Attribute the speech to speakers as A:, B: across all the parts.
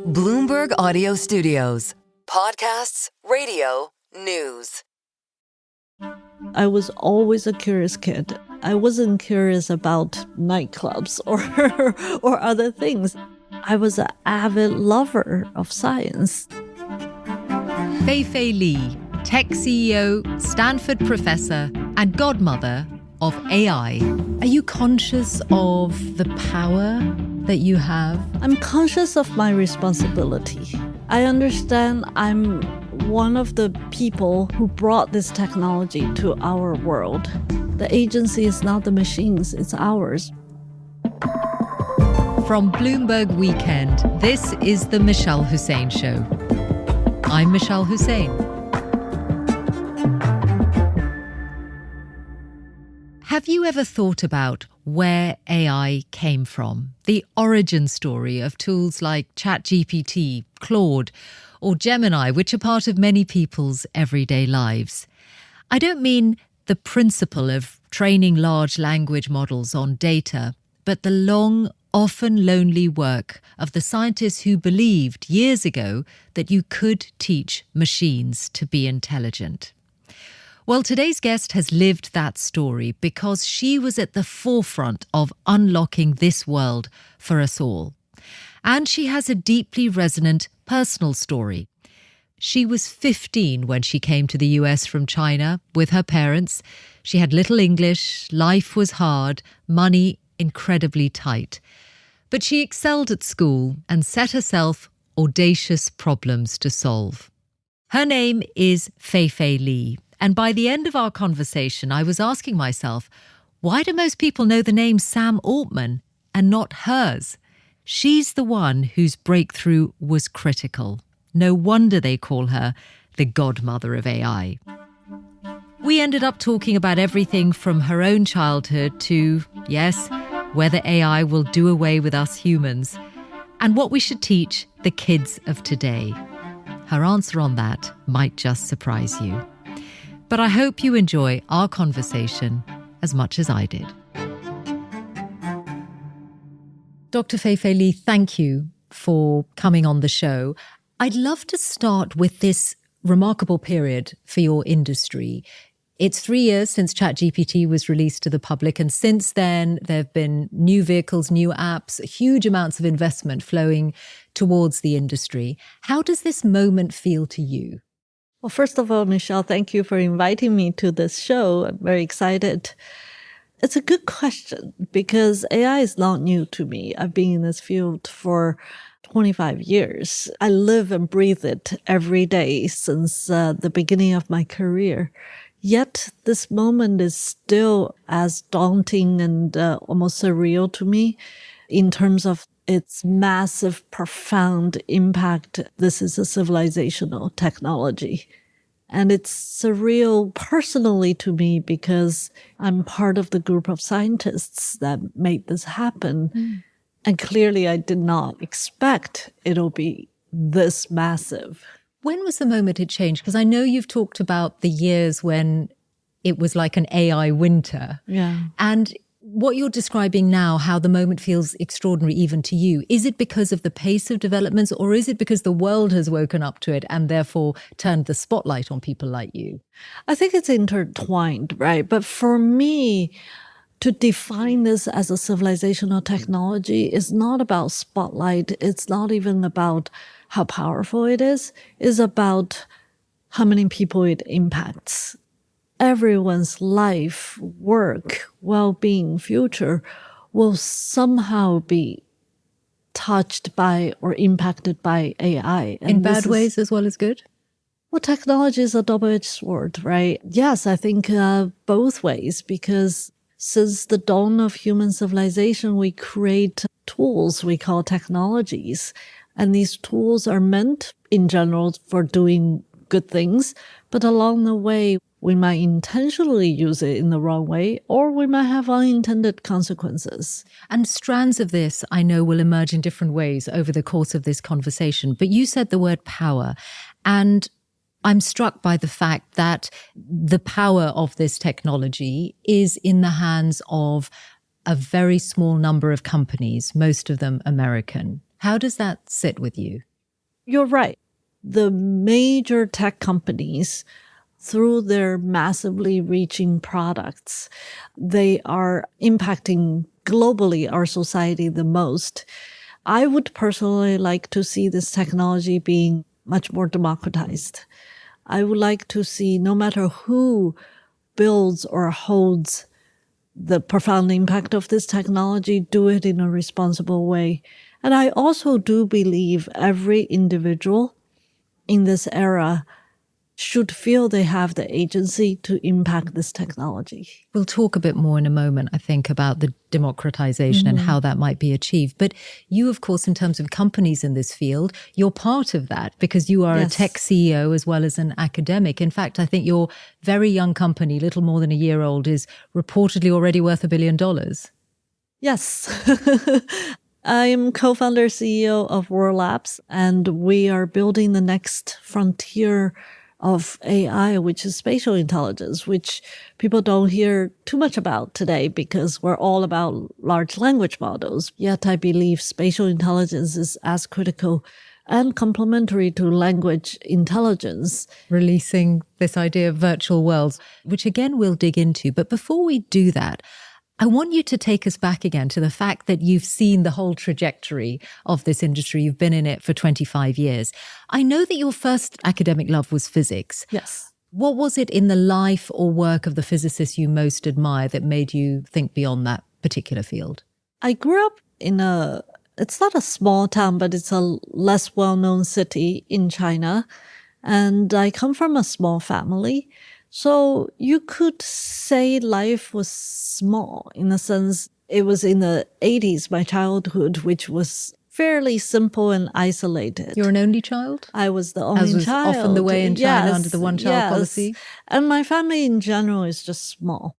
A: Bloomberg Audio Studios. Podcasts, radio, news.
B: I was always a curious kid. I wasn't curious about nightclubs or other things. I was an avid lover of science.
C: Fei-Fei Li, tech CEO, Stanford professor, and godmother of AI. Are you conscious of the power that you have?
B: I'm conscious of my responsibility. I understand I'm one of the people who brought this technology to our world. The agency is not the machines, it's ours.
C: From Bloomberg Weekend, this is the Mishal Husain Show. I'm Mishal Husain. Have you ever thought about where AI came from? The origin story of tools like ChatGPT, Claude, or Gemini, which are part of many people's everyday lives. I don't mean the principle of training large language models on data, but the long, often lonely work of the scientists who believed years ago that you could teach machines to be intelligent. Well, today's guest has lived that story because she was at the forefront of unlocking this world for us all. And she has a deeply resonant personal story. She was 15 when she came to the US from China with her parents. She had little English, life was hard, money incredibly tight. But she excelled at school and set herself audacious problems to solve. Her name is Fei-Fei Li. And by the end of our conversation, I was asking myself, why do most people know the name Sam Altman and not hers? She's the one whose breakthrough was critical. No wonder they call her the godmother of AI. We ended up talking about everything from her own childhood to, yes, whether AI will do away with us humans, and what we should teach the kids of today. Her answer on that might just surprise you. But I hope you enjoy our conversation as much as I did. Dr. Fei-Fei Li, thank you for coming on the show. I'd love to start with this remarkable period for your industry. It's 3 years since ChatGPT was released to the public, and since then there have been new vehicles, new apps, huge amounts of investment flowing towards the industry. How does this moment feel to you?
B: Well, first of all, Michelle, thank you for inviting me to this show. I'm very excited. It's a good question because AI is not new to me. I've been in this field for 25 years. I live and breathe it every day since the beginning of my career. Yet this moment is still as daunting and almost surreal to me in terms of its massive, profound impact. This is a civilizational technology. And it's surreal personally to me because I'm part of the group of scientists that made this happen. And clearly I did not expect it'll be this massive.
C: When was the moment it changed? Because I know you've talked about the years when it was like an AI winter.
B: Yeah.
C: And what you're describing now, how the moment feels extraordinary even to you, is it because of the pace of developments, or is it because the world has woken up to it and therefore turned the spotlight on people like you?
B: I think it's intertwined, right? But for me, to define this as a civilizational technology is not about spotlight. It's not even about how powerful it is. It's about how many people it impacts. Everyone's life, work, well-being, future will somehow be touched by or impacted by AI.
C: In bad ways as well as good?
B: Well, technology is a double-edged sword, right? Yes, I think both ways, because since the dawn of human civilization, we create tools we call technologies. And these tools are meant in general for doing good things, but along the way, we might intentionally use it in the wrong way, or we might have unintended consequences.
C: And strands of this, I know, will emerge in different ways over the course of this conversation. But you said the word power, and I'm struck by the fact that the power of this technology is in the hands of a very small number of companies, most of them American. How does that sit with you?
B: You're right. The major tech companies, through their massively reaching products, they are impacting globally our society the most. I would personally like to see this technology being much more democratized. I would like to see, no matter who builds or holds the profound impact of this technology, do it in a responsible way. And I also do believe every individual in this era should feel they have the agency to impact this technology.
C: We'll talk a bit more in a moment, I think, about the democratization and how that might be achieved. But you, of course, in terms of companies in this field, you're part of that because you are a tech CEO as well as an academic. In fact, I think your very young company, little more than a year old, is reportedly already worth $1 billion.
B: Yes. I am co-founder CEO of World Labs, and we are building the next frontier of AI, which is spatial intelligence, which people don't hear too much about today because we're all about large language models. Yet I believe spatial intelligence is as critical and complementary to language intelligence.
C: Releasing this idea of virtual worlds, which again we'll dig into. But before we do that, I want you to take us back again to the fact that you've seen the whole trajectory of this industry. You've been in it for 25 years. I know that your first academic love was physics.
B: Yes.
C: What was it in the life or work of the physicists you most admire that made you think beyond that particular field?
B: I grew up in it's not a small town, but it's a less well-known city in China. And I come from a small family. So you could say life was small in the sense it was in the 80s, my childhood, which was fairly simple and isolated.
C: You're an only child?
B: I was the only
C: As was
B: child.
C: often the way in China
B: Yes,
C: under the one-child policy.
B: And my family in general is just small.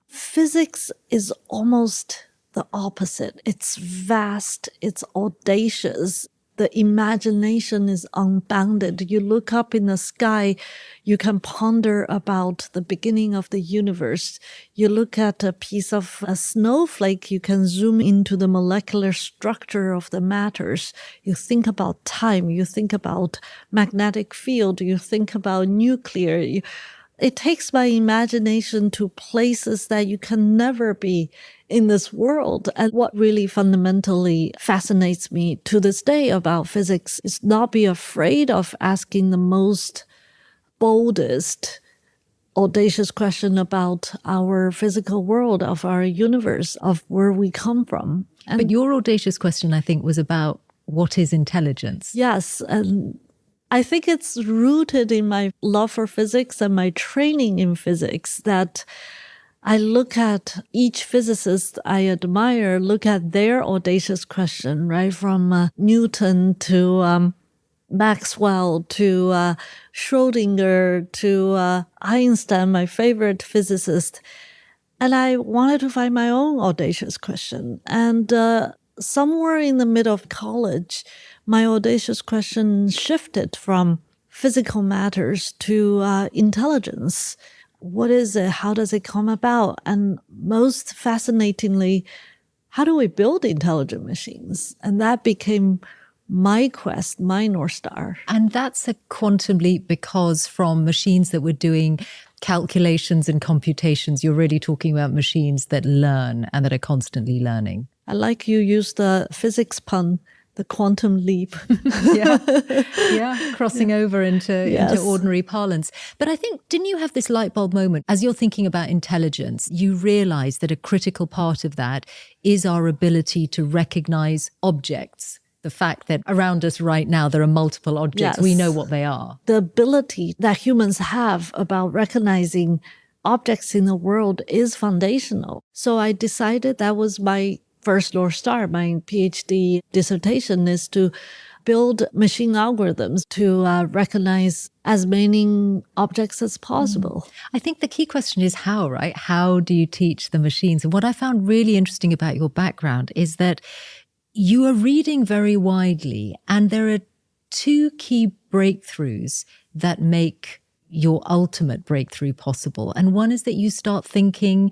B: Physics is almost the opposite. It's vast, it's audacious. The imagination is unbounded. You look up in the sky, you can ponder about the beginning of the universe. You look at a piece of a snowflake, you can zoom into the molecular structure of the matters. You think about time, you think about magnetic field, you think about nuclear. It takes my imagination to places that you can never be in this world. And what really fundamentally fascinates me to this day about physics is not be afraid of asking the most boldest, audacious question about our physical world, of our universe, of where we come from.
C: But your audacious question, I think, was about what is intelligence?
B: Yes, and I think it's rooted in my love for physics and my training in physics that I look at each physicist I admire, look at their audacious question, right? From Newton to Maxwell to Schrödinger to Einstein, my favorite physicist. And I wanted to find my own audacious question. And somewhere in the middle of college, my audacious question shifted from physical matters to intelligence. What is it? How does it come about? And most fascinatingly, how do we build intelligent machines? And that became my quest, my North Star.
C: And that's a quantum leap because from machines that were doing calculations and computations, you're really talking about machines that learn and that are constantly learning.
B: I like you use the physics pun, the quantum leap.
C: yeah, crossing over into ordinary parlance. But I think, didn't you have this light bulb moment as you're thinking about intelligence? You realize that a critical part of that is our ability to recognize objects. The fact that around us right now, there are multiple objects. Yes. We know what they are.
B: The ability that humans have about recognizing objects in the world is foundational. So I decided that was my first North Star. My PhD dissertation is to build machine algorithms to recognize as many objects as possible.
C: I think the key question is how, right? How do you teach the machines? And what I found really interesting about your background is that you are reading very widely, and there are two key breakthroughs that make your ultimate breakthrough possible. And one is that you start thinking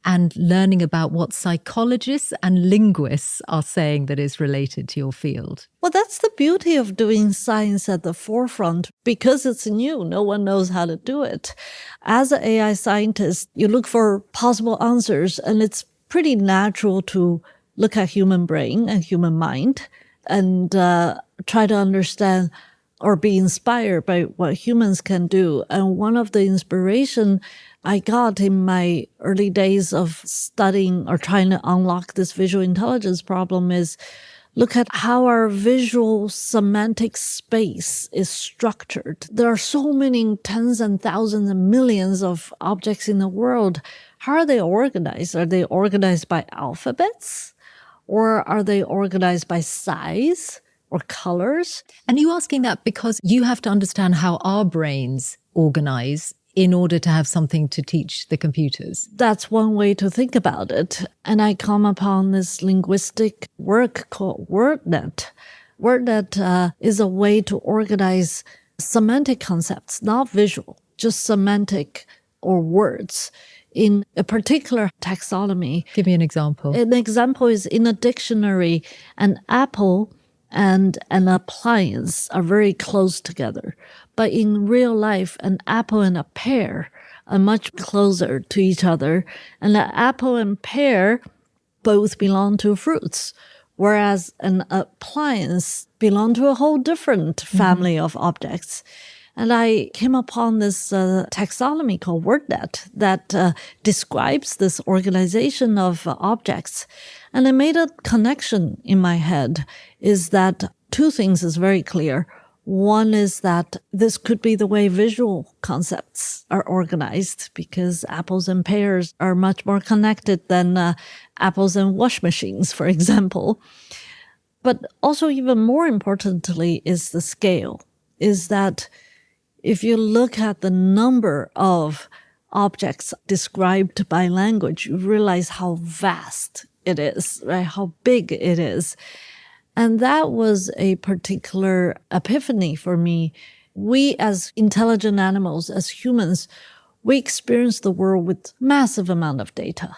C: and learning about what psychologists and linguists are saying that is related to your field?
B: Well, that's the beauty of doing science at the forefront. Because it's new, no one knows how to do it. As an AI scientist, you look for possible answers, and it's pretty natural to look at human brain and human mind and try to understand or be inspired by what humans can do. And one of the inspiration I got in my early days of studying or trying to unlock this visual intelligence problem is look at how our visual semantic space is structured. There are so many tens and thousands and millions of objects in the world. How are they organized? Are they organized by alphabets? Or are they organized by size or colors?
C: And you asking that because you have to understand how our brains organize in order to have something to teach the computers.
B: That's one way to think about it. And I come upon this linguistic work called WordNet. WordNet is a way to organize semantic concepts, not visual, just semantic or words in a particular taxonomy.
C: Give me an example.
B: An example is in a dictionary, an apple and an appliance are very close together. But in real life, an apple and a pear are much closer to each other. And the apple and pear both belong to fruits, whereas an appliance belong to a whole different family of objects. And I came upon this taxonomy called WordNet that describes this organization of objects. And I made a connection in my head is that two things is very clear. One is that this could be the way visual concepts are organized because apples and pears are much more connected than apples and wash machines, for example. But also even more importantly is the scale, is that if you look at the number of objects described by language, you realize how vast it is, right? How big it is. And that was a particular epiphany for me. We as intelligent animals, as humans, we experience the world with massive amount of data.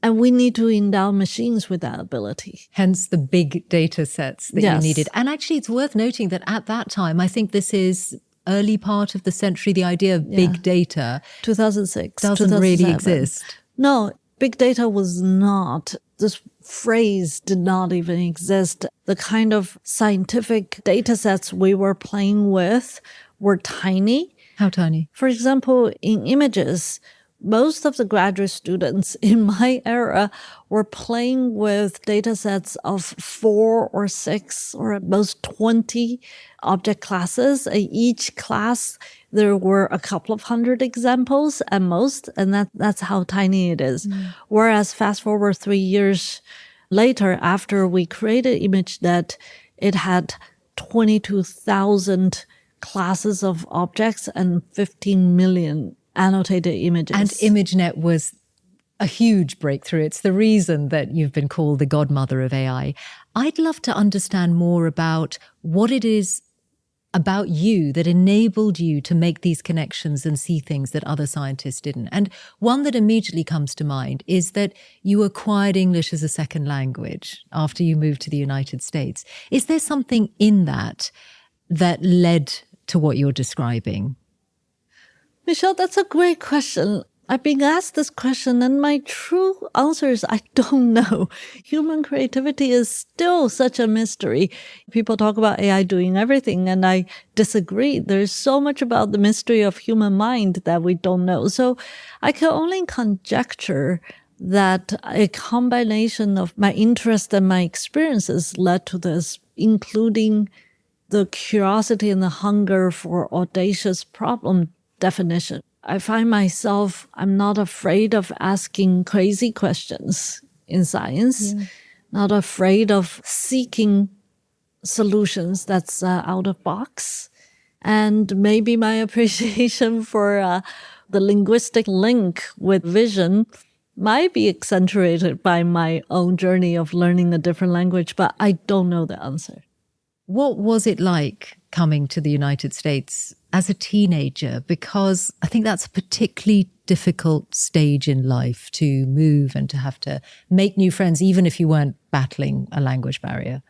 B: And we need to endow machines with that ability.
C: Hence the big data sets that
B: Yes.
C: you needed. And actually, it's worth noting that at that time, I think this is early part of the century, the idea of big data
B: 2006.
C: doesn't really
B: 2007.
C: exist.
B: No, big data was not, this phrase did not even exist. The kind of scientific data sets we were playing with were tiny.
C: How tiny?
B: For example, in images, most of the graduate students in my era were playing with data sets of 4 or 6 or at most 20 object classes. In each class, there were a couple of hundred examples at most, and that's how tiny it is. Whereas fast forward 3 years later, after we created ImageNet, it had 22,000 classes of objects and 15 million annotated images.
C: And ImageNet was a huge breakthrough. It's the reason that you've been called the godmother of AI. I'd love to understand more about what it is about you that enabled you to make these connections and see things that other scientists didn't. And one that immediately comes to mind is that you acquired English as a second language after you moved to the United States. Is there something in that that led to what you're describing?
B: Mishal, that's a great question. I've been asked this question, and my true answer is I don't know. Human creativity is still such a mystery. People talk about AI doing everything, and I disagree. There's so much about the mystery of human mind that we don't know. So I can only conjecture that a combination of my interest and my experiences led to this, including the curiosity and the hunger for audacious problem definition. I find myself, I'm not afraid of asking crazy questions in science, not afraid of seeking solutions that's out of box. And maybe my appreciation for the linguistic link with vision might be accentuated by my own journey of learning a different language, but I don't know the answer.
C: What was it like coming to the United States as a teenager? Because I think that's a particularly difficult stage in life to move and to have to make new friends, even if you weren't battling a language barrier?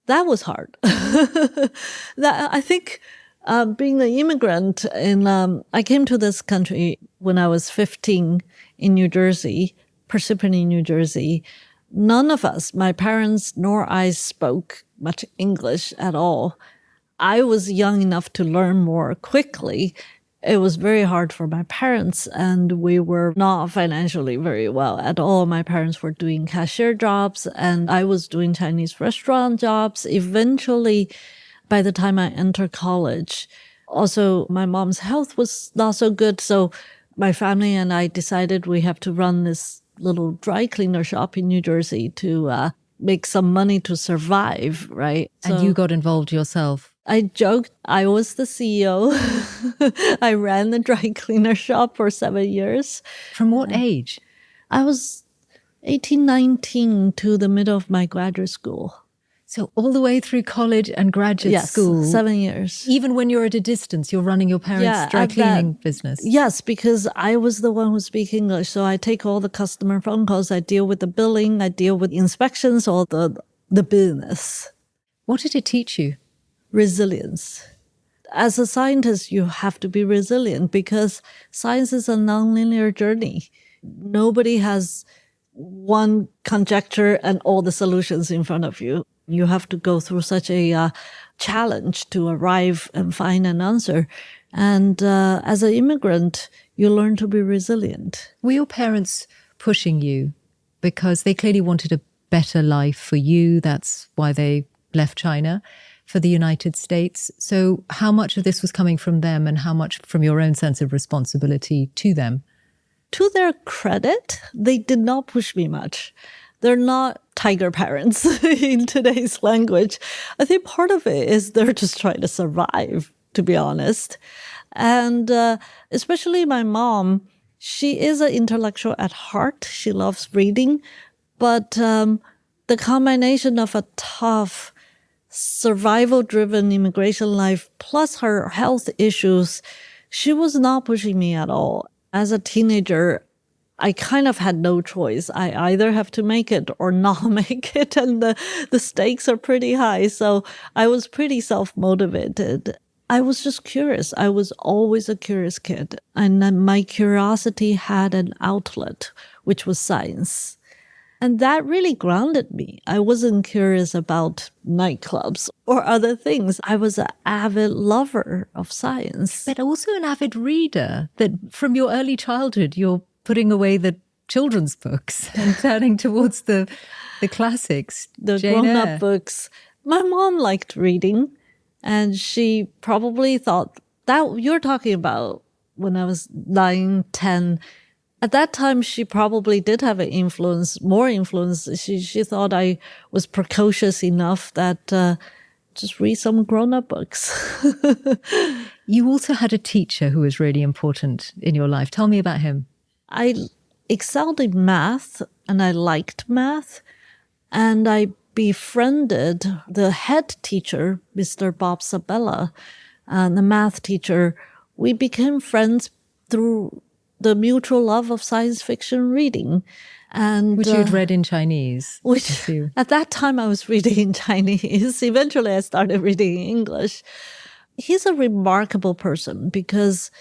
B: That was hard. I think being an immigrant, I came to this country when I was 15 in New Jersey, Parsippany, New Jersey. None of us, my parents nor I, spoke much English at all. I was young enough to learn more quickly. It was very hard for my parents, and we were not financially very well at all. My parents were doing cashier jobs, and I was doing Chinese restaurant jobs. Eventually, by the time I entered college, also my mom's health was not so good. So my family and I decided we have to run this little dry cleaner shop in New Jersey to make some money to survive, right?
C: And you got involved yourself.
B: I joked I was the CEO. I ran the dry cleaner shop for 7 years.
C: From what age?
B: I was 18, 19 to the middle of my graduate school.
C: So all the way through college and graduate school.
B: 7 years.
C: Even when you're at a distance, you're running your parents' dry cleaning business.
B: Yes, because I was the one who speaks English. So I take all the customer phone calls. I deal with the billing. I deal with inspections, all the business.
C: What did it teach you?
B: Resilience. As a scientist, you have to be resilient because science is a nonlinear journey. Nobody has one conjecture and all the solutions in front of you. You have to go through such a challenge to arrive and find an answer. And as an immigrant, you learn to be resilient.
C: Were your parents pushing you because they clearly wanted a better life for you? That's why they left China for the United States. So how much of this was coming from them and how much from your own sense of responsibility to them?
B: To their credit, they did not push me much. They're not tiger parents in today's language. I think part of it is they're just trying to survive, to be honest. And especially my mom, she is an intellectual at heart. She loves reading. But the combination of a tough, survival-driven immigration life plus her health issues, she was not pushing me at all. As a teenager, I kind of had no choice. I either have to make it or not make it, and the stakes are pretty high. So I was pretty self-motivated. I was just curious. I was always a curious kid. And then my curiosity had an outlet, which was science. And that really grounded me. I wasn't curious about nightclubs or other things. I was an avid lover of science.
C: But also an avid reader, that from your early childhood, you're putting away the children's books and turning towards the classics,
B: the
C: Jane
B: grown-up
C: Eyre.
B: books. My mom liked reading, and she probably thought that you're talking about when I was 9, 10. At that time, she probably did have an influence, more influence. She thought I was precocious enough that just read some grown-up books.
C: You also had a teacher who was really important in your life. Tell me about him.
B: I excelled in math, and I liked math, and I befriended the head teacher, Mr. Bob Sabella, and the math teacher. We became friends through the mutual love of science fiction reading. And
C: which you'd read in Chinese.
B: Which at that time I was reading in Chinese. Eventually I started reading in English. He's a remarkable person because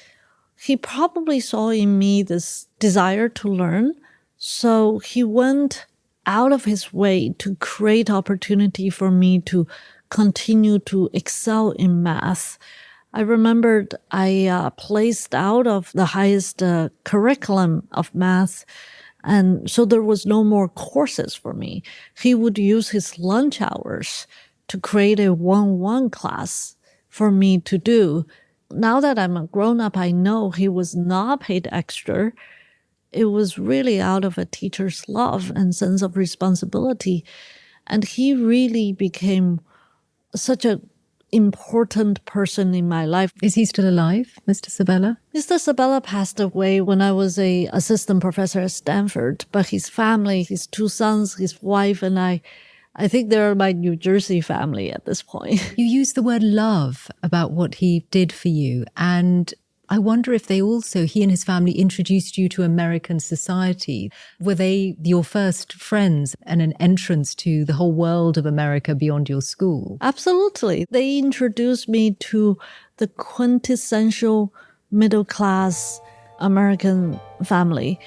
B: he probably saw in me this desire to learn. So he went out of his way to create opportunity for me to continue to excel in math. I remembered I placed out of the highest curriculum of math, and so there was no more courses for me. He would use his lunch hours to create a 1-1 class for me to do. Now that I'm a grown-up, I know he was not paid extra. It was really out of a teacher's love and sense of responsibility. And he really became such an important person in my life.
C: Is he still alive, Mr. Sabella?
B: Mr. Sabella passed away when I was an assistant professor at Stanford, but his family, his 2 sons, his wife, and I think they're my New Jersey family at this point.
C: You used the word love about what he did for you. And I wonder if he and his family introduced you to American society. Were they your first friends and an entrance to the whole world of America beyond your school?
B: Absolutely. They introduced me to the quintessential middle-class American family.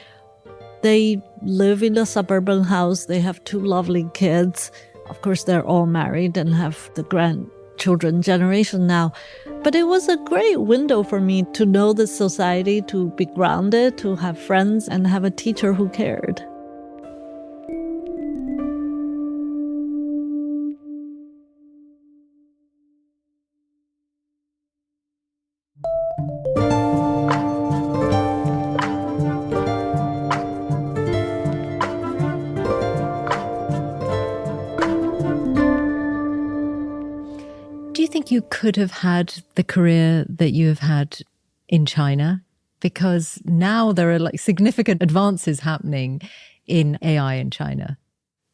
B: They live in a suburban house. They have 2 lovely kids. Of course, they're all married and have the grandchildren generation now. But it was a great window for me to know the society, to be grounded, to have friends, and have a teacher who cared.
C: Do you think you could have had the career that you have had in China? Because now there are like significant advances happening in AI in China.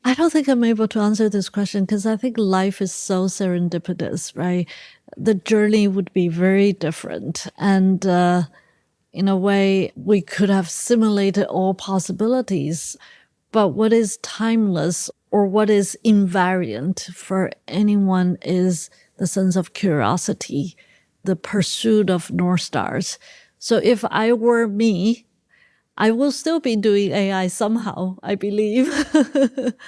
B: I don't think I'm able to answer this question because I think life is so serendipitous, right? The journey would be very different. And in a way, we could have simulated all possibilities. But what is timeless or what is invariant for anyone is the sense of curiosity, the pursuit of North Stars. So if I were me, I will still be doing AI somehow, I believe.
C: Do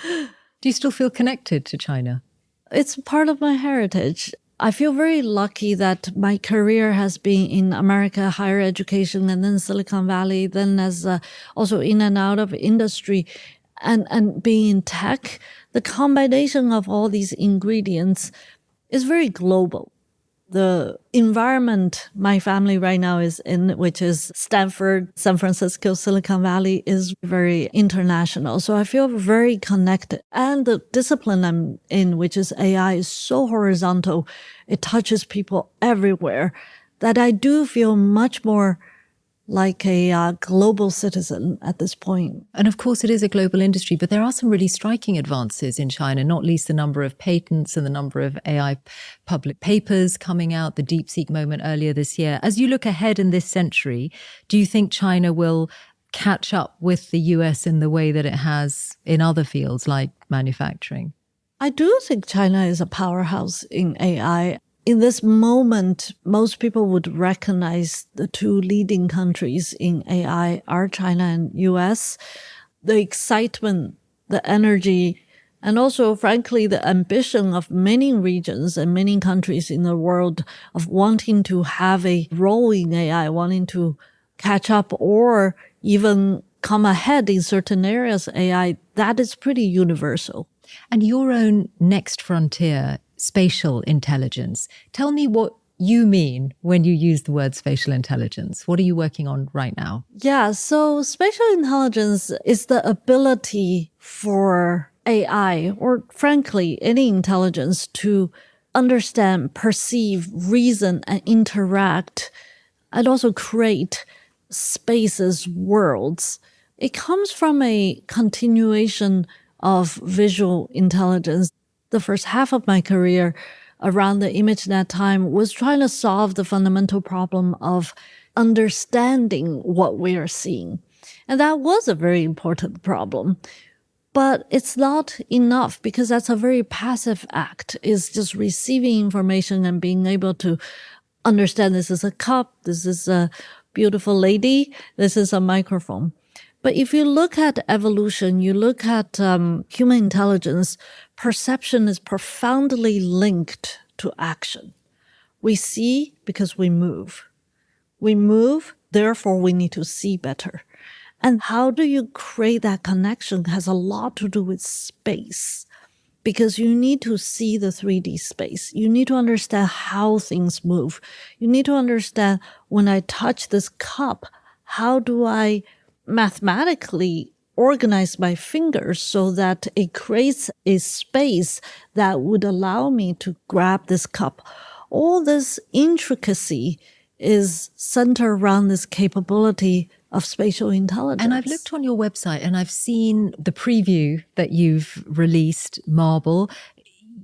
C: you still feel connected to China?
B: It's part of my heritage. I feel very lucky that my career has been in America, higher education, and then Silicon Valley, then as also in and out of industry. And being in tech, the combination of all these ingredients is very global. The environment my family right now is in, which is Stanford, San Francisco, Silicon Valley, is very international. So I feel very connected. And the discipline I'm in, which is AI, is so horizontal. It touches people everywhere that I do feel much more like a global citizen at this point.
C: And of course, it is a global industry, but there are some really striking advances in China, not least the number of patents and the number of AI public papers coming out, the DeepSeek moment earlier this year. As you look ahead in this century, do you think China will catch up with the US in the way that it has in other fields like manufacturing?
B: I do think China is a powerhouse in AI. In this moment, most people would recognize the 2 leading countries in AI are China and US. The excitement, the energy, and also, frankly, the ambition of many regions and many countries in the world of wanting to have a role in AI, wanting to catch up or even come ahead in certain areas of AI, that is pretty universal.
C: And your own next frontier, spatial intelligence. Tell me what you mean when you use the word spatial intelligence. What are you working on right now?
B: Yeah, so spatial intelligence is the ability for AI, or frankly, any intelligence, to understand, perceive, reason, and interact, and also create spaces, worlds. It comes from a continuation of visual intelligence. The first half of my career around the ImageNet time was trying to solve the fundamental problem of understanding what we are seeing. And that was a very important problem. But it's not enough because that's a very passive act. It's just receiving information and being able to understand this is a cup, this is a beautiful lady, this is a microphone. But if you look at evolution, you look at human intelligence, perception is profoundly linked to action. We see because we move. We move, therefore we need to see better. And how do you create that connection has a lot to do with space, because you need to see the 3D space. You need to understand how things move. You need to understand when I touch this cup, how do I mathematically organize my fingers so that it creates a space that would allow me to grab this cup. All this intricacy is centered around this capability of spatial intelligence.
C: And I've looked on your website and I've seen the preview that you've released, Marble.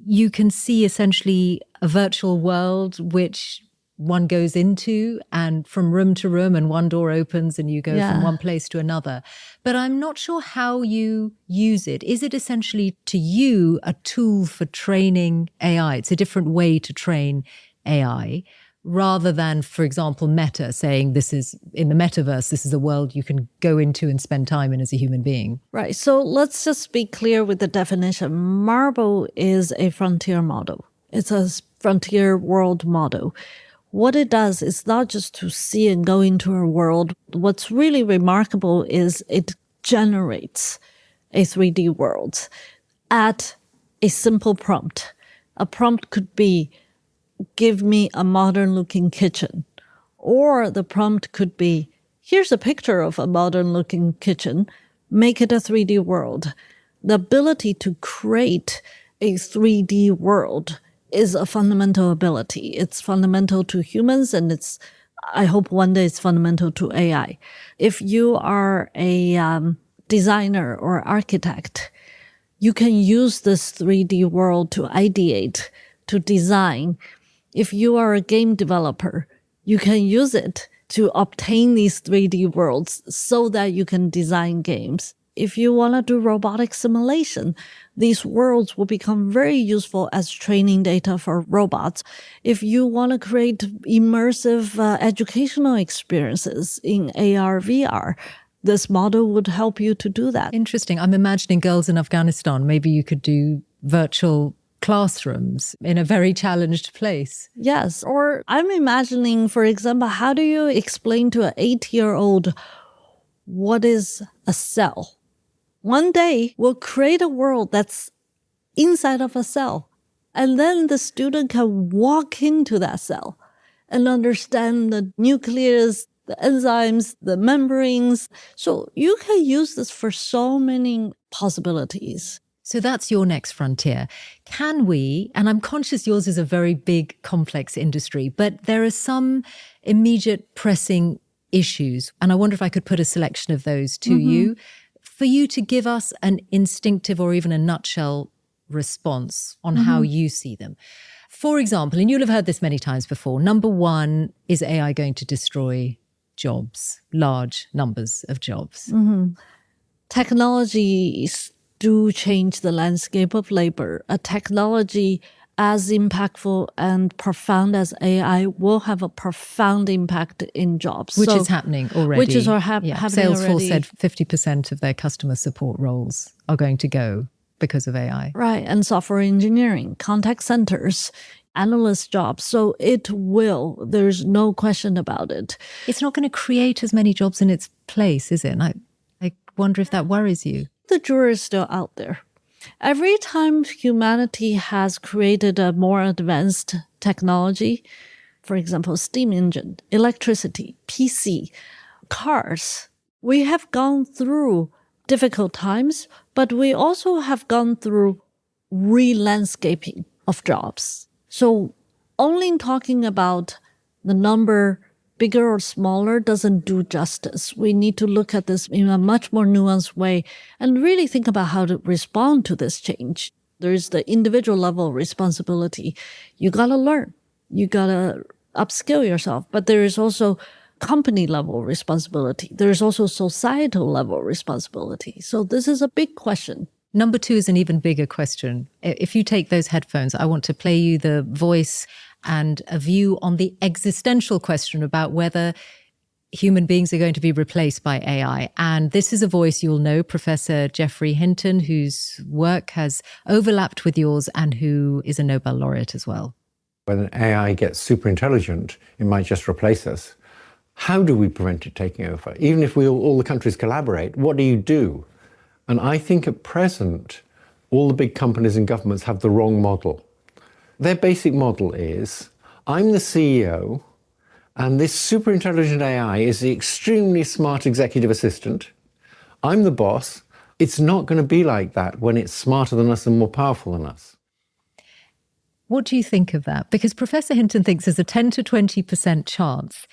C: You can see essentially a virtual world which one goes into and from room to room, and one door opens and you go
B: Yeah.
C: from one place to another. But I'm not sure how you use it. Is it essentially to you a tool for training AI? It's a different way to train AI rather than, for example, Meta saying this is in the metaverse, this is a world you can go into and spend time in as a human being.
B: Right. So let's just be clear with the definition. Marble is a frontier model. It's a frontier world model. What it does is not just to see and go into a world. What's really remarkable is it generates a 3D world at a simple prompt. A prompt could be, give me a modern looking kitchen. Or the prompt could be, here's a picture of a modern looking kitchen. Make it a 3D world. The ability to create a 3D world is a fundamental ability. It's fundamental to humans, and I hope one day it's fundamental to AI. If you are a designer or architect, you can use this 3D world to ideate, to design. If you are a game developer, you can use it to obtain these 3D worlds so that you can design games. If you want to do robotic simulation, these worlds will become very useful as training data for robots. If you want to create immersive educational experiences in AR, VR, this model would help you to do that.
C: Interesting. I'm imagining girls in Afghanistan. Maybe you could do virtual classrooms in a very challenged place.
B: Yes. Or I'm imagining, for example, how do you explain to an 8-year-old what is a cell? One day we'll create a world that's inside of a cell. And then the student can walk into that cell and understand the nucleus, the enzymes, the membranes. So you can use this for so many possibilities.
C: So that's your next frontier. Can we, and I'm conscious yours is a very big, complex industry, but there are some immediate pressing issues. And I wonder if I could put a selection of those to you, for you to give us an instinctive or even a nutshell response on how you see them. For example, and you'll have heard this many times before, number one, is AI going to destroy jobs, large numbers of jobs?
B: Technologies do change the landscape of labor. A technology as impactful and profound as AI will have a profound impact in jobs.
C: Which is happening already.
B: Which is happening
C: Salesforce
B: already.
C: said 50% of their customer support roles are going to go because of AI.
B: Right. And software engineering, contact centers, analyst jobs. So it will. There's no question about it.
C: It's not going to create as many jobs in its place, is it? And I wonder if that worries you.
B: The jury is still out there. Every time humanity has created a more advanced technology, for example, steam engine, electricity, PC, cars, we have gone through difficult times, but we also have gone through re-landscaping of jobs. So only talking about the number bigger or smaller doesn't do justice. We need to look at this in a much more nuanced way and really think about how to respond to this change. There's the individual level responsibility. You got to learn. You got to upskill yourself. But there is also company level responsibility. There is also societal level responsibility. So this is a big question.
C: Number two is an even bigger question. If you take those headphones, I want to play you the voice and a view on the existential question about whether human beings are going to be replaced by AI. And this is a voice you'll know, Professor Geoffrey Hinton, whose work has overlapped with yours and who is a Nobel laureate as well.
D: When an AI gets super intelligent, it might just replace us. How do we prevent it taking over? Even if all the countries collaborate, what do you do? And I think at present, all the big companies and governments have the wrong model. Their basic model is, I'm the CEO, and this super intelligent AI is the extremely smart executive assistant. I'm the boss. It's not going to be like that when it's smarter than us and more powerful than us.
C: What do you think of that? Because Professor Hinton thinks there's a 10 to 20% chance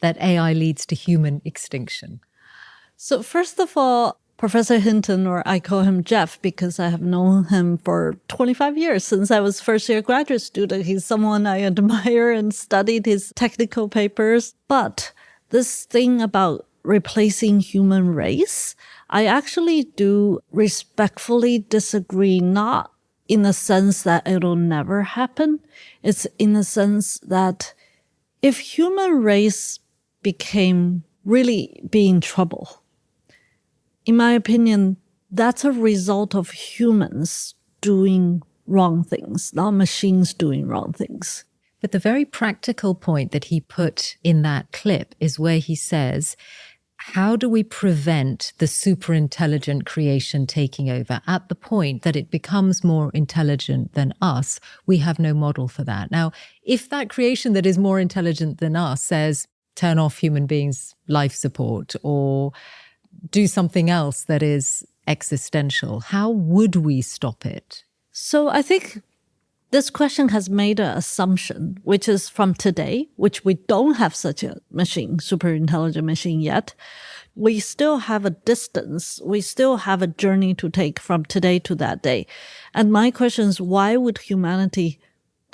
C: that AI leads to human extinction.
B: So first of all, Professor Hinton, or I call him Jeff because I have known him for 25 years since I was first-year graduate student. He's someone I admire and studied his technical papers. But this thing about replacing human race, I actually do respectfully disagree, not in the sense that it'll never happen. It's in the sense that if human race became really be in trouble, in my opinion, that's a result of humans doing wrong things, not machines doing wrong things.
C: But the very practical point that he put in that clip is where he says, how do we prevent the super intelligent creation taking over? At the point that it becomes more intelligent than us, we have no model for that. Now, if that creation that is more intelligent than us says, turn off human beings' life support or do something else that is existential, how would we stop it?
B: So I think this question has made an assumption, which is from today, which we don't have such a machine, super intelligent machine yet. We still have a distance. We still have a journey to take from today to that day. And my question is, why would humanity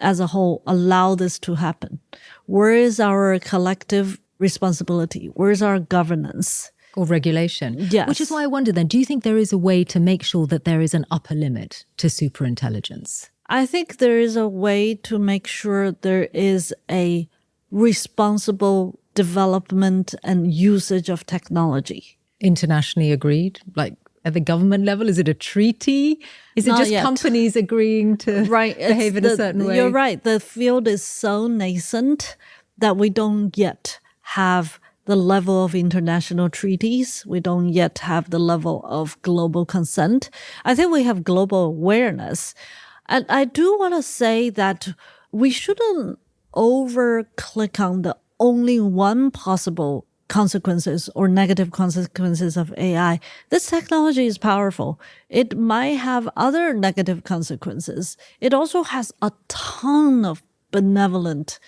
B: as a whole allow this to happen? Where is our collective responsibility? Where is our governance?
C: Or regulation.
B: Yes.
C: Which is why I wonder then, do you think there is a way to make sure that there is an upper limit to superintelligence?
B: I think there is a way to make sure there is a responsible development and usage of technology.
C: Internationally agreed? Like at the government level? Is it a treaty? Is it
B: Not
C: just
B: yet.
C: companies agreeing to behave in a certain way?
B: You're right. The field is so nascent that we don't yet have the level of international treaties. We don't yet have the level of global consent. I think we have global awareness. And I do want to say that we shouldn't over-click on the only one possible consequences or negative consequences of AI. This technology is powerful. It might have other negative consequences. It also has a ton of benevolent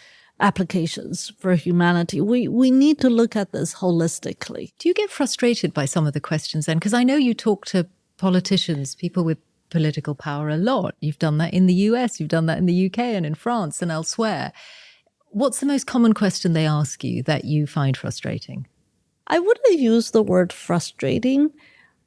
B: applications for humanity. We need to look at this holistically.
C: Do you get frustrated by some of the questions then? Because I know you talk to politicians, people with political power a lot. You've done that in the US, you've done that in the UK and in France and elsewhere. What's the most common question they ask you that you find frustrating?
B: I wouldn't use the word frustrating.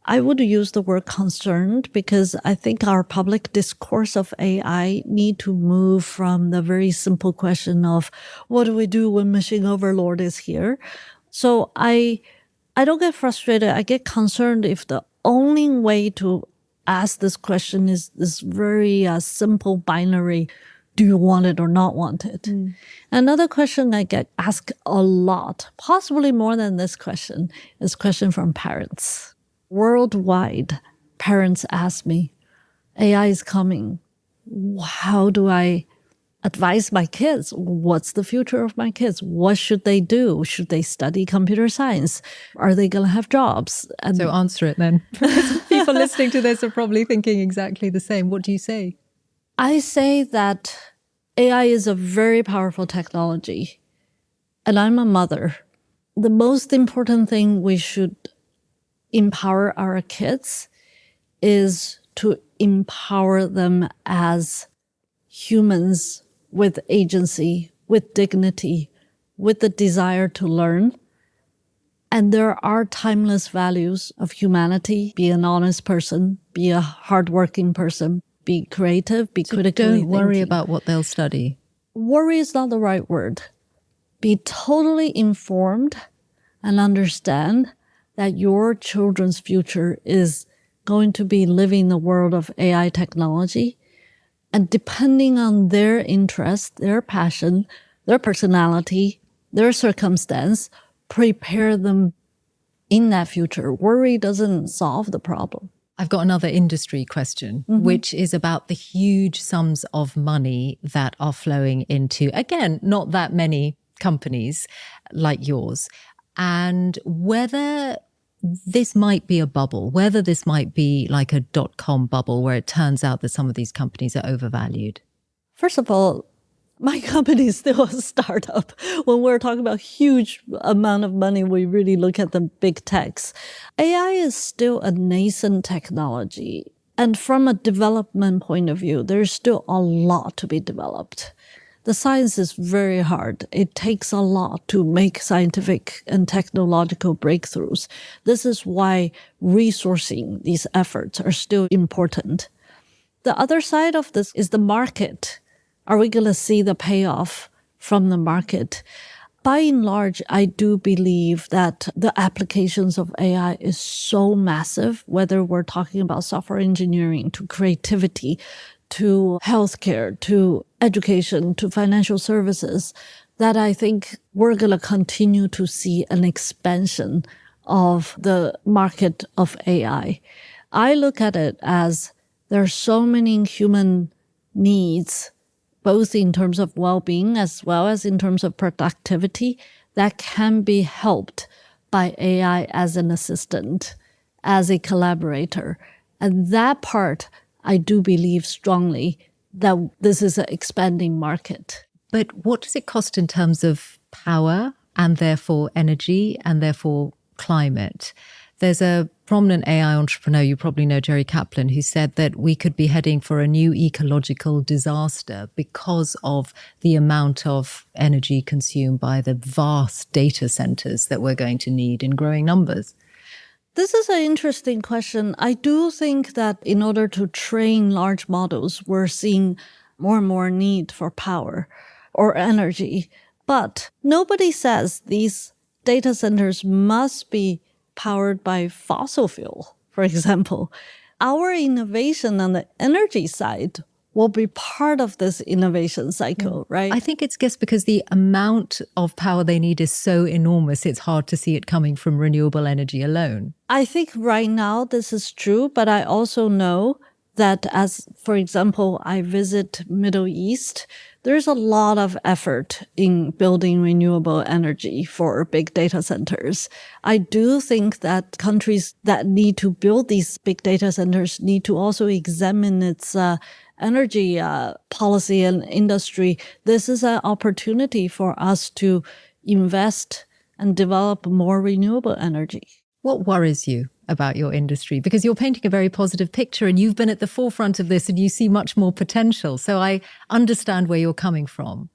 B: I would use the word concerned because I think our public discourse of AI need to move from the very simple question of what do we do when machine overlord is here? So I don't get frustrated. I get concerned if the only way to ask this question is this very simple binary, do you want it or not want it? Another question I get asked a lot, possibly more than this question, is question from parents. Worldwide, parents ask me, AI is coming. How do I advise my kids? What's the future of my kids? What should they do? Should they study computer science? Are they going to have jobs? And
C: So answer it then. People listening to this are probably thinking exactly the same. What do you say?
B: I say that AI is a very powerful technology, and I'm a mother. The most important thing we should empower our kids is to empower them as humans with agency, with dignity, with the desire to learn. And there are timeless values of humanity. Be an honest person, be a hardworking person, be creative, be critically
C: Don't worry
B: thinking.
C: about what they'll study.
B: Worry is not the right word. Be totally informed and understand that your children's future is going to be living in the world of AI technology. And depending on their interest, their passion, their personality, their circumstance, prepare them in that future. Worry doesn't solve the problem.
C: I've got another industry question, which is about the huge sums of money that are flowing into, again, not that many companies like yours, and whether this might be a bubble, whether this might be like a .com bubble where it turns out that some of these companies are overvalued.
B: First of all, My company is still a startup. When we're talking about huge amount of money, we really look at the big techs. AI is still a nascent technology. And from a development point of view, there's still a lot to be developed. The science is very hard. It takes a lot to make scientific and technological breakthroughs. This is why resourcing these efforts are still important. The other side of this is the market. Are we going to see the payoff from the market? By and large, I do believe that the applications of AI is so massive, whether we're talking about software engineering to creativity, to healthcare, to education, to financial services, that I think we're going to continue to see an expansion of the market of AI. I look at it as there are so many human needs, both in terms of well-being as well as in terms of productivity, that can be helped by AI as an assistant, as a collaborator. And that part, I do believe strongly that this is an expanding market.
C: But what does it cost in terms of power and therefore energy and therefore climate? There's a prominent AI entrepreneur, you probably know Jerry Kaplan, who said that we could be heading for a new ecological disaster because of the amount of energy consumed by the vast data centers that we're going to need in growing numbers.
B: This is an interesting question. I do think that in order to train large models, we're seeing more and more need for power or energy. But nobody says these data centers must be powered by fossil fuel, for example. Our innovation on the energy side will be part of this innovation cycle, right?
C: I think it's just because the amount of power they need is so enormous, it's hard to see it coming from renewable energy alone.
B: I think right now this is true, but I also know that as, for example, I visit Middle East, there's a lot of effort in building renewable energy for big data centers. I do think that countries that need to build these big data centers need to also examine its energy policy and industry. This is an opportunity for us to invest and develop more renewable energy.
C: What worries you about your industry? Because you're painting a very positive picture and you've been at the forefront of this and you see much more potential. So I understand where you're coming from.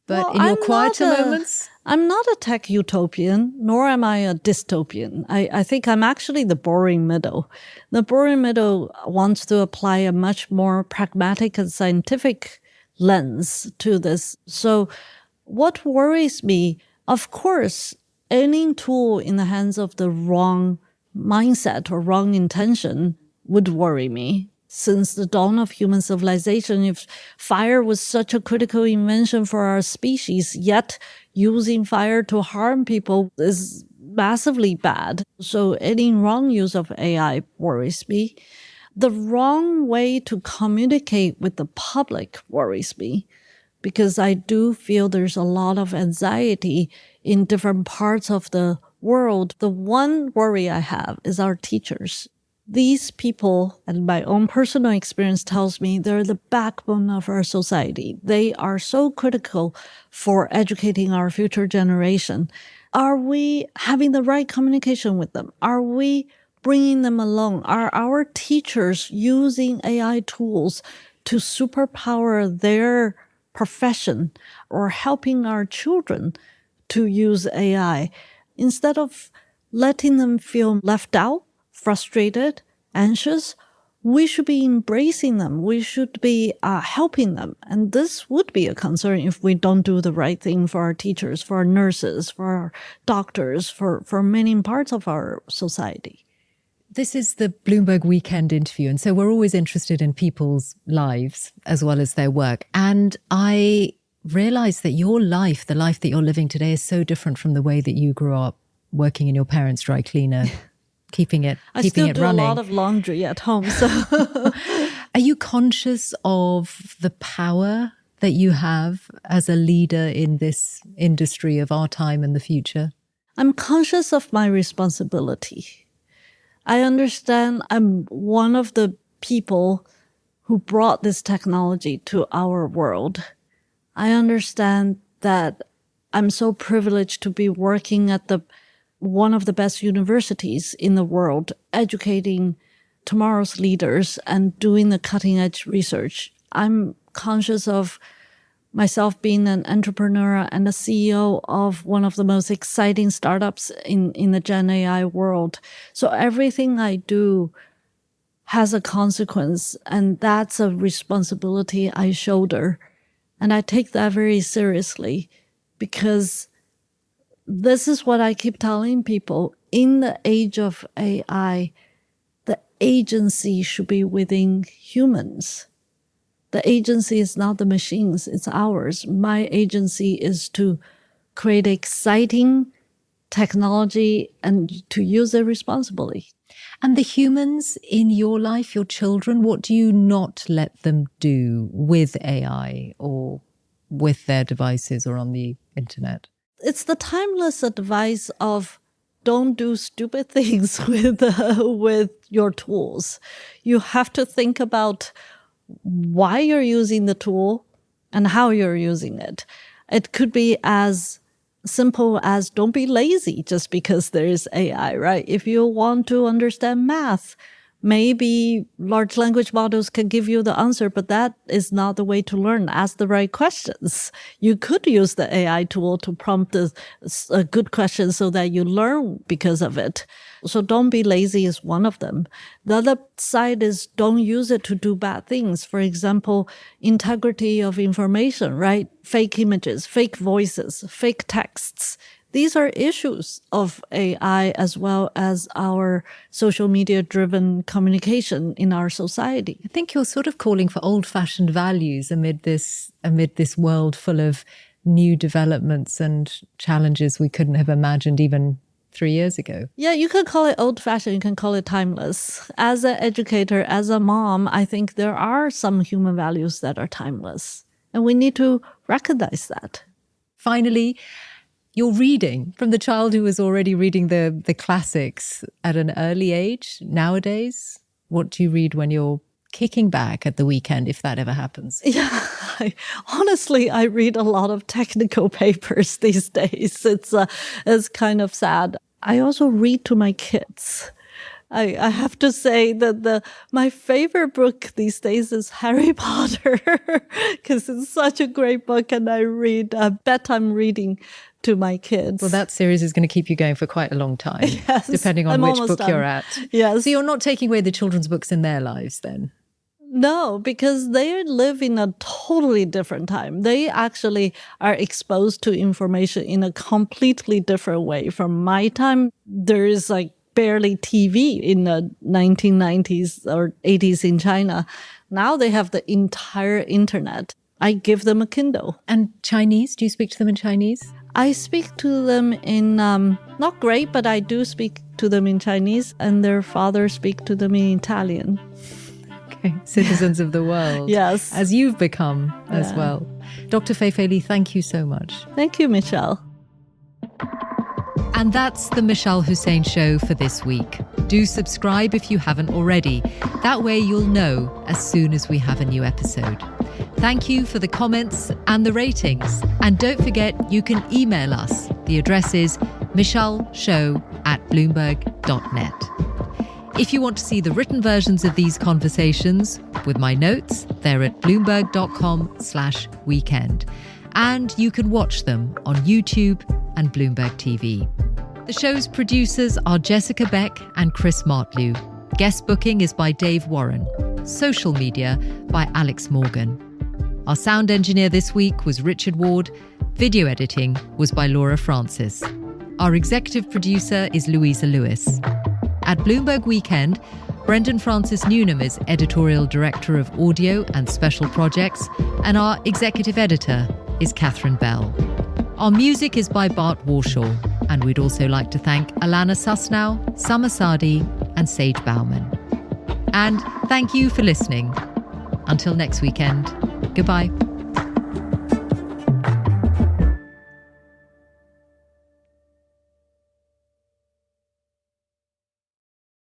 C: But
B: Well,
C: in your
B: I'm
C: quieter
B: not a-
C: moments?
B: I'm not a tech utopian, nor am I a dystopian. I think I'm actually the boring middle. The boring middle wants to apply a much more pragmatic and scientific lens to this. So what worries me, of course, any tool in the hands of the wrong mindset or wrong intention would worry me. Since the dawn of human civilization, if fire was such a critical invention for our species, yet using fire to harm people is massively bad. So any wrong use of AI worries me. The wrong way to communicate with the public worries me, because I do feel there's a lot of anxiety in different parts of the world. The one worry I have is our teachers. These people, and my own personal experience tells me, they're the backbone of our society. They are so critical for educating our future generation. Are we having the right communication with them? Are we bringing them along? Are our teachers using AI tools to superpower their profession or helping our children to use AI instead of letting them feel left out, frustrated, anxious? We should be embracing them. We should be helping them. And this would be a concern if we don't do the right thing for our teachers, for our nurses, for our doctors, for many parts of our society.
C: This is the Bloomberg Weekend interview. And so we're always interested in people's lives as well as their work. And I realized that your life, the life that you're living today, is so different from the way that you grew up working in your parents' dry cleaner, keeping it running.
B: I still do a lot of laundry at home. So,
C: are you conscious of the power that you have as a leader in this industry of our time and the future?
B: I'm conscious of my responsibility. I understand I'm one of the people who brought this technology to our world. I understand that I'm so privileged to be working at one of the best universities in the world, educating tomorrow's leaders and doing the cutting edge research. I'm conscious of myself being an entrepreneur and a CEO of one of the most exciting startups in the Gen AI world. So everything I do has a consequence, and that's a responsibility I shoulder. And I take that very seriously, because this is what I keep telling people. In the age of AI, the agency should be within humans. The agency is not the machines, it's ours. My agency is to create exciting technology and to use it responsibly.
C: And the humans in your life, your children, what do you not let them do with AI or with their devices or on the internet?
B: It's the timeless advice of don't do stupid things with your tools. You have to think about why you're using the tool and how you're using it. It could be as simple as don't be lazy just because there is AI, right? If you want to understand math, maybe large language models can give you the answer, but that is not the way to learn. Ask the right questions. You could use the AI tool to prompt a good question so that you learn because of it. So don't be lazy is one of them. The other side is don't use it to do bad things. For example, integrity of information, right? Fake images, fake voices, fake texts. These are issues of AI as well as our social media-driven communication in our society.
C: I think you're sort of calling for old-fashioned values amid this world full of new developments and challenges we couldn't have imagined even 3 years ago.
B: Yeah, you can call it old-fashioned, you can call it timeless. As an educator, as a mom, I think there are some human values that are timeless, and we need to recognize that.
C: Finally, you're reading from the child who was already reading the classics at an early age. Nowadays, what do you read when you're kicking back at the weekend, if that ever happens?
B: Yeah, honestly, I read a lot of technical papers these days. It's kind of sad. I also read to my kids. I have to say that my favorite book these days is Harry Potter, because it's such a great book, and I read bedtime reading to my kids.
C: Well, that series is going to keep you going for quite a long time,
B: yes,
C: depending on which book you're at.
B: Yes.
C: So you're not taking away the children's books in their lives then?
B: No, because they live in a totally different time. They actually are exposed to information in a completely different way. From my time, there is like barely TV in the 1990s or 80s in China. Now they have the entire internet. I give them a Kindle.
C: And Chinese? Do you speak to them in Chinese?
B: I speak to them in, not great, but I do speak to them in Chinese, and their father speak to them in Italian.
C: Okay, citizens of the world.
B: Yes.
C: As you've become as well. Dr. Fei-Fei Li, thank you so much.
B: Thank you, Mishal.
C: And that's the Mishal Husain Show for this week. Do subscribe if you haven't already. That way you'll know as soon as we have a new episode. Thank you for the comments and the ratings. And don't forget, you can email us. The address is mishalshow@bloomberg.net. If you want to see the written versions of these conversations with my notes, they're at bloomberg.com/weekend. And you can watch them on YouTube and Bloomberg TV. The show's producers are Jessica Beck and Chris Martlew. Guest booking is by Dave Warren. Social media by Alex Morgan. Our sound engineer this week was Richard Ward. Video editing was by Laura Francis. Our executive producer is Louisa Lewis. At Bloomberg Weekend, Brendan Francis Newnham is editorial director of audio and special projects, and our executive editor is Catherine Bell. Our music is by Bart Warshaw, and we'd also like to thank Alana Susnow, Summer Sadi, and Sage Bauman. And thank you for listening. Until next weekend, goodbye.